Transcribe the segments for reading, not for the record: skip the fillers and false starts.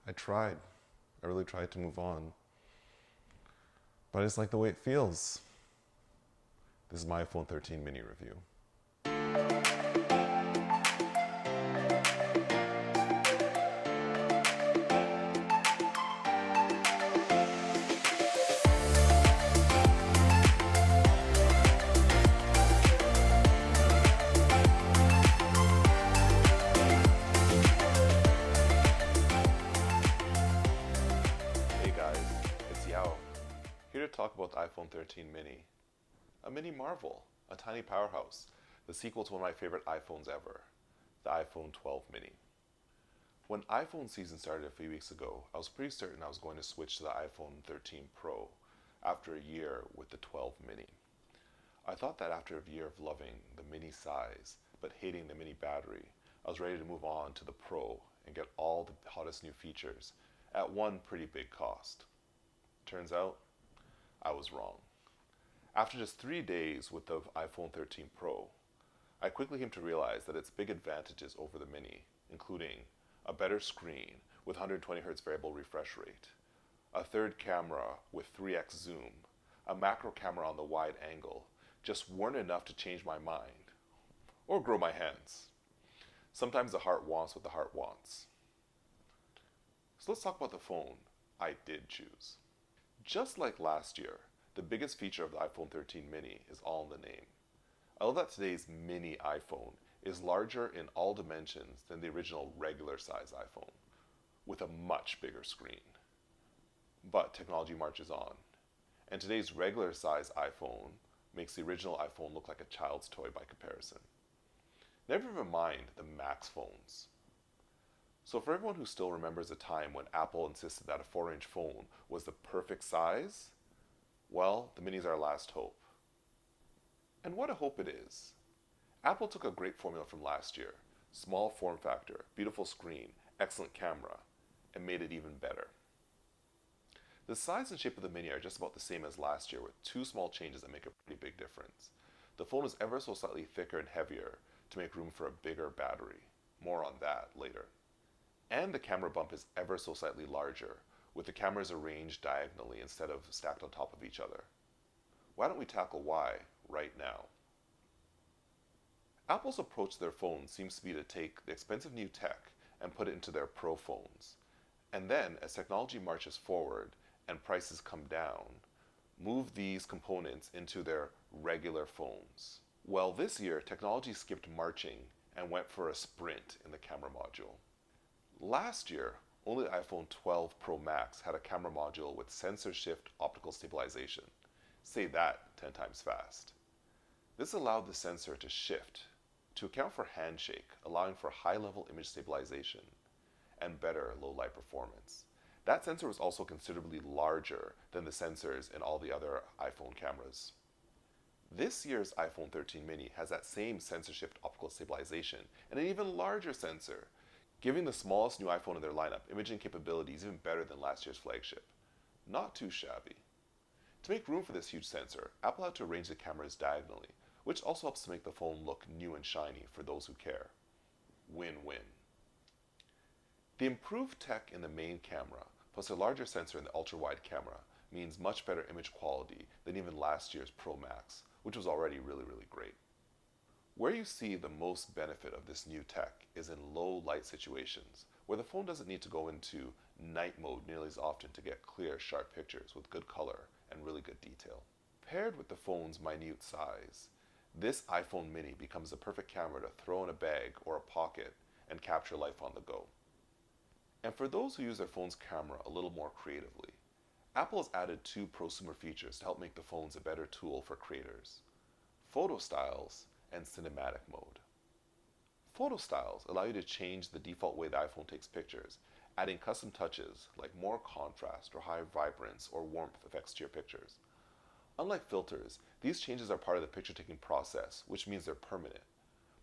I tried. I really tried to move on. But I just like the way it feels. This is my iPhone 13 mini review. Hey guys, it's Yao, here to talk about the iPhone 13 mini. A mini marvel, a tiny powerhouse, the sequel to one of my favorite iPhones ever, the iPhone 12 mini. When iPhone season started a few weeks ago, I was pretty certain I was going to switch to the iPhone 13 Pro after a year with the 12 mini. I thought that after a year of loving the mini size but hating the mini battery, I was ready to move on to the Pro and get all the hottest new features at one pretty big cost. Turns out, I was wrong. After just 3 days with the iPhone 13 Pro, I quickly came to realize that its big advantages over the mini, including a better screen with 120Hz variable refresh rate, a third camera with 3x zoom, a macro camera on the wide angle, just weren't enough to change my mind or grow my hands. Sometimes the heart wants what the heart wants. So let's talk about the phone I did choose. Just like last year, the biggest feature of the iPhone 13 mini is all in the name. I love that today's mini iPhone is larger in all dimensions than the original regular size iPhone, with a much bigger screen. But technology marches on, and today's regular size iPhone makes the original iPhone look like a child's toy by comparison. Never even mind the Max phones. So for everyone who still remembers a time when Apple insisted that a 4-inch phone was the perfect size, well, the mini is our last hope. And what a hope it is. Apple took a great formula from last year, small form factor, beautiful screen, excellent camera, and made it even better. The size and shape of the mini are just about the same as last year, with two small changes that make a pretty big difference. The phone is ever so slightly thicker and heavier to make room for a bigger battery. More on that later. And the camera bump is ever so slightly larger, with the cameras arranged diagonally instead of stacked on top of each other. Why don't we tackle why right now? Apple's approach to their phones seems to be to take the expensive new tech and put it into their Pro phones. And then, as technology marches forward and prices come down, move these components into their regular phones. Well, this year, technology skipped marching and went for a sprint in the camera module. Last year, only the iPhone 12 Pro Max had a camera module with sensor shift optical stabilization. Say that 10 times fast. This allowed the sensor to shift to account for handshake, allowing for high-level image stabilization and better low-light performance. That sensor was also considerably larger than the sensors in all the other iPhone cameras. This year's iPhone 13 mini has that same sensor shift optical stabilization and an even larger sensor, giving the smallest new iPhone in their lineup imaging capabilities even better than last year's flagship. Not too shabby. To make room for this huge sensor, Apple had to arrange the cameras diagonally, which also helps to make the phone look new and shiny for those who care. Win-win. The improved tech in the main camera, plus a larger sensor in the ultra-wide camera, means much better image quality than even last year's Pro Max, which was already really great. Where you see the most benefit of this new tech is in low light situations, where the phone doesn't need to go into night mode nearly as often to get clear, sharp pictures with good color and really good detail. Paired with the phone's minute size, this iPhone mini becomes the perfect camera to throw in a bag or a pocket and capture life on the go. And for those who use their phone's camera a little more creatively, Apple has added two prosumer features to help make the phones a better tool for creators: photo styles and cinematic mode. Photo styles allow you to change the default way the iPhone takes pictures, adding custom touches like more contrast or high vibrance or warmth effects to your pictures. Unlike filters, these changes are part of the picture-taking process, which means they're permanent,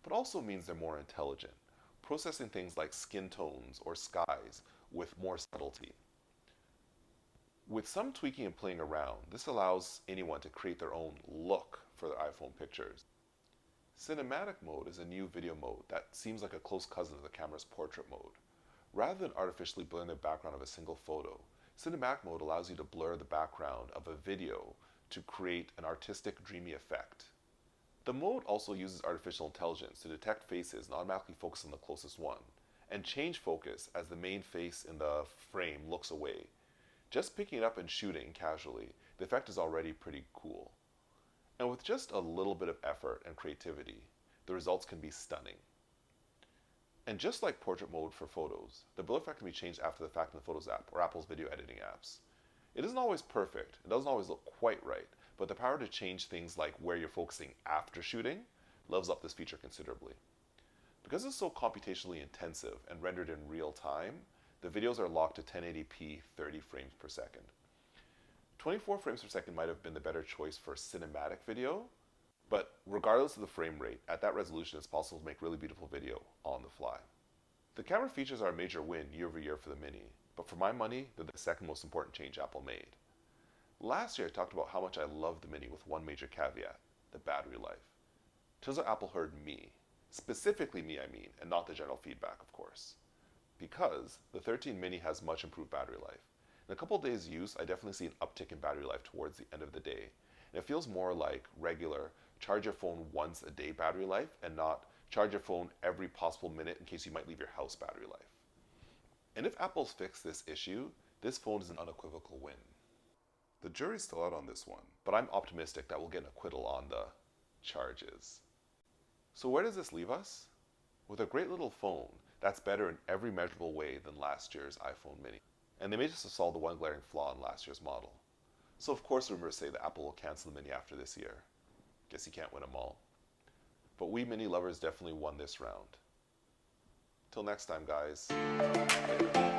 but also means they're more intelligent, processing things like skin tones or skies with more subtlety. With some tweaking and playing around, this allows anyone to create their own look for their iPhone pictures. Cinematic mode is a new video mode that seems like a close cousin of the camera's portrait mode. Rather than artificially blurring the background of a single photo, cinematic mode allows you to blur the background of a video to create an artistic, dreamy effect. The mode also uses artificial intelligence to detect faces and automatically focus on the closest one, and change focus as the main face in the frame looks away. Just picking it up and shooting casually, the effect is already pretty cool. And with just a little bit of effort and creativity, the results can be stunning. And just like portrait mode for photos, the blur effect can be changed after the fact in the Photos app or Apple's video editing apps. It isn't always perfect, it doesn't always look quite right, but the power to change things like where you're focusing after shooting levels up this feature considerably. Because it's so computationally intensive and rendered in real time, the videos are locked to 1080p 30 frames per second. 24 frames per second might have been the better choice for cinematic video, but regardless of the frame rate, at that resolution it's possible to make really beautiful video on the fly. The camera features are a major win year over year for the Mini, but for my money, they're the second most important change Apple made. Last year I talked about how much I love the Mini with one major caveat, the battery life. Turns out Apple heard me. Specifically me, I mean, and not the general feedback, of course. Because the 13 Mini has much improved battery life. In a couple of days' use, I definitely see an uptick in battery life towards the end of the day. And it feels more like regular charge your phone once a day battery life and not charge your phone every possible minute in case you might leave your house battery life. And if Apple's fixed this issue, this phone is an unequivocal win. The jury's still out on this one, but I'm optimistic that we'll get an acquittal on the charges. So where does this leave us? With a great little phone that's better in every measurable way than last year's iPhone mini. And they may just have solved the one glaring flaw in last year's model. So of course rumors say that Apple will cancel the Mini after this year. Guess you can't win them all. But we Mini lovers definitely won this round. Till next time, guys. Later.